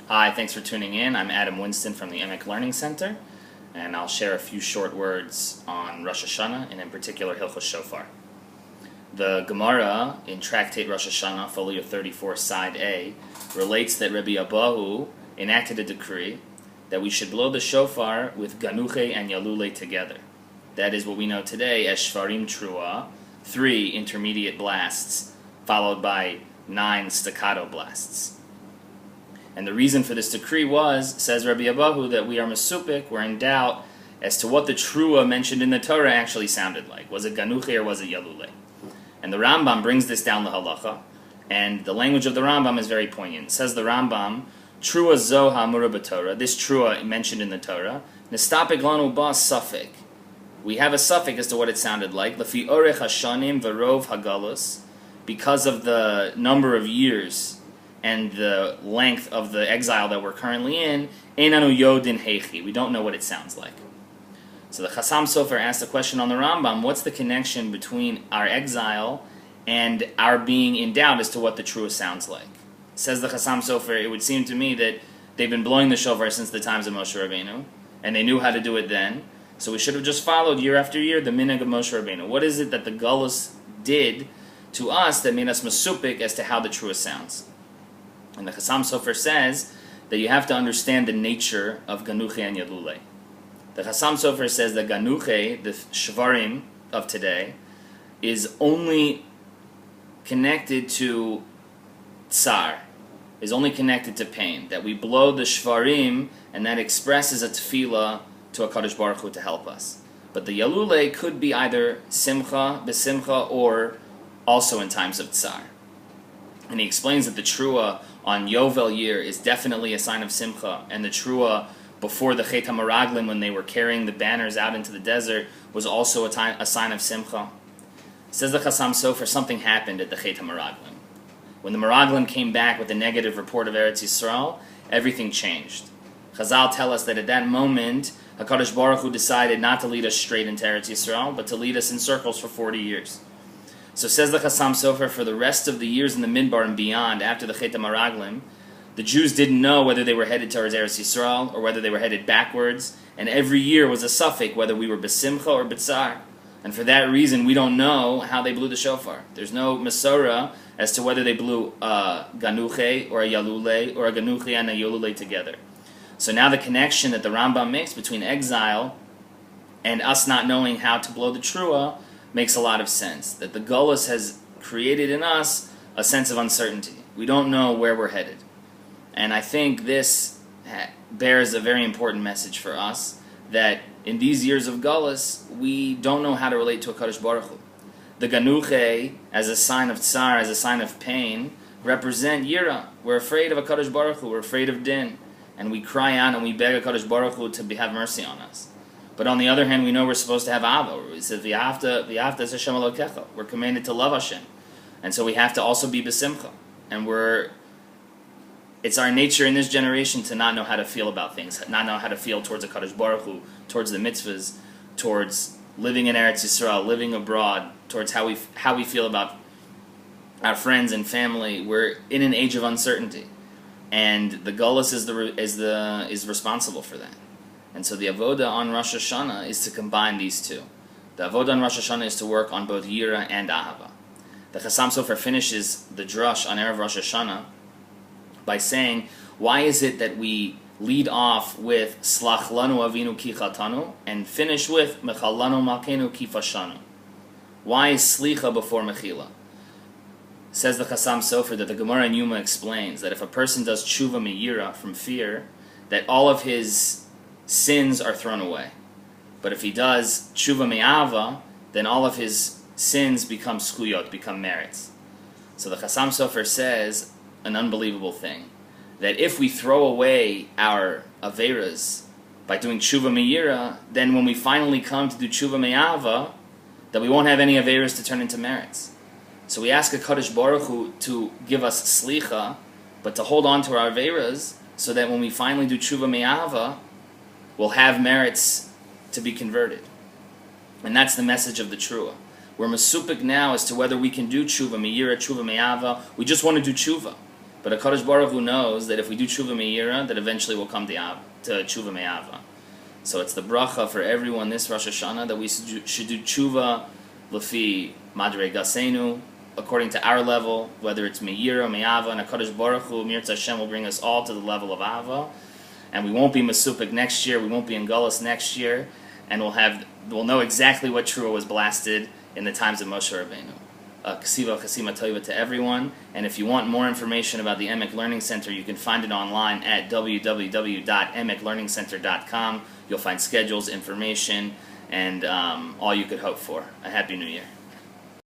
Hi, thanks for tuning in. I'm Adam Winston from the Emek Learning Center, and I'll share a few short words on Rosh Hashanah, and in particular Hilchos Shofar. The Gemara in Tractate Rosh Hashanah, folio 34, side A, relates that Rabbi Abahu enacted a decree that we should blow the shofar with Ganuche and Yalule together. That is what we know today as Shvarim Trua, 3 intermediate blasts, followed by 9 staccato blasts. And the reason for this decree was, says Rabbi Abahu, that we are mesupik, we're in doubt as to what the Trua mentioned in the Torah actually sounded like. Was it Ganuche or was it Yalule? And the Rambam brings this down the halacha, and the language of the Rambam is very poignant. It says the Rambam, Trua zo ha'amura b'Torah, this Trua mentioned in the Torah, nestapik lanu ba safek. We have a suffix as to what it sounded like, lefi orech hashanim v'rov hagalus, because of the number of years and the length of the exile that we're currently in, einanu yodin heichi. We don't know what it sounds like. So the Chassam Sofer asked a question on the Rambam, what's the connection between our exile and our being in doubt as to what the Trua sounds like? Says the Chassam Sofer, it would seem to me that they've been blowing the shofar since the times of Moshe Rabbeinu, and they knew how to do it then, so we should have just followed year after year the minhag of Moshe Rabbeinu. What is it that the Gullus did to us that made us masupik as to how the Trua sounds? And the Chassam Sofer says that you have to understand the nature of Ganuche and Yalule. The Chassam Sofer says that Ganuche, the Shvarim of today, is only connected to tsar, is only connected to pain. That we blow the Shvarim and that expresses a tefillah to HaKadosh Baruch Hu to help us. But the Yalule could be either simcha, besimcha, or also in times of tsar. And he explains that the Trua on Yovel year is definitely a sign of simcha, and the Trua before the Chet HaMeraglim, when they were carrying the banners out into the desert, was also a sign of simcha. Says the Chassam Sofer, something happened at the Chet HaMeraglim. When the Meraglim came back with the negative report of Eretz Yisrael, everything changed. Chazal tell us that at that moment, HaKadosh Baruch Hu decided not to lead us straight into Eretz Yisrael, but to lead us in circles for 40 years. So says the Chassam Sofer, for the rest of the years in the Midbar and beyond, after the Chet HaMeraglim, the Jews didn't know whether they were headed towards Eretz Yisrael or whether they were headed backwards, and every year was a suffix whether we were besimcha or b'tzar. And for that reason, we don't know how they blew the shofar. There's no Masorah as to whether they blew a Ganuche or a Yalule or a Ganuche and a Yalule together. So now the connection that the Rambam makes between exile and us not knowing how to blow the Trua makes a lot of sense. That the Gullus has created in us a sense of uncertainty. We don't know where we're headed. And I think this bears a very important message for us, that in these years of Gullus, we don't know how to relate to HaKadosh Baruch Hu. The Ganuche, as a sign of tsar, as a sign of pain, represent Yira. We're afraid of HaKadosh Baruch Hu, we're afraid of Din. And we cry out and we beg HaKadosh Baruch Hu to have mercy on us. But on the other hand, we know we're supposed to have Ava. It says, V'yafta es Hashem Elokecha. We're commanded to love Hashem. And so we have to also be besimcha. And it's our nature in this generation to not know how to feel about things, not know how to feel towards HaKadosh Baruch Hu, towards the mitzvahs, towards living in Eretz Yisrael, living abroad, towards how we feel about our friends and family. We're in an age of uncertainty. And the Gullus is responsible for that. And so the avoda on Rosh Hashanah is to combine these two. The avoda on Rosh Hashanah is to work on both Yira and Ahava. The Chassam Sofer finishes the drush on Erev Rosh Hashanah by saying, why is it that we lead off with Slach lanu avinu ki chatanu and finish with Mechal lanu malkenu ki fashanu? Why is Slicha before Mechila? Says the Chassam Sofer that the Gemara in Yuma explains that if a person does tshuva miyira, from fear, that all of his sins are thrown away. But if he does tshuva me'ava, then all of his sins become skuyot, become merits. So the Chassam Sofer says an unbelievable thing, that if we throw away our averas by doing tshuva me'ira, then when we finally come to do tshuva me'ava, that we won't have any averas to turn into merits. So we ask HaKadosh Baruch Hu to give us slicha, but to hold on to our averas, so that when we finally do tshuva me'ava, we'll have merits to be converted. And that's the message of the Trua. We're masupik now as to whether we can do tshuva, me'ira, tshuva, me'ava. We just want to do tshuva. But HaKadosh Baruch Hu knows that if we do tshuva me'ira, that eventually we'll come to tshuva me'ava. So it's the bracha for everyone this Rosh Hashanah that we should do tshuva lefi madrei gasenu, according to our level, whether it's me'ira, me'ava, and HaKadosh Baruch Hu, Mirza Hashem, will bring us all to the level of ava. And we won't be Mesupik next year, we won't be in Gullus next year, and we'll know exactly what Trua was blasted in the times of Moshe Rabbeinu. Kasiva Chasima Toiva to everyone, and if you want more information about the Emek Learning Center, you can find it online at www.emeklearningcenter.com. You'll find schedules, information, and all you could hope for. A Happy New Year.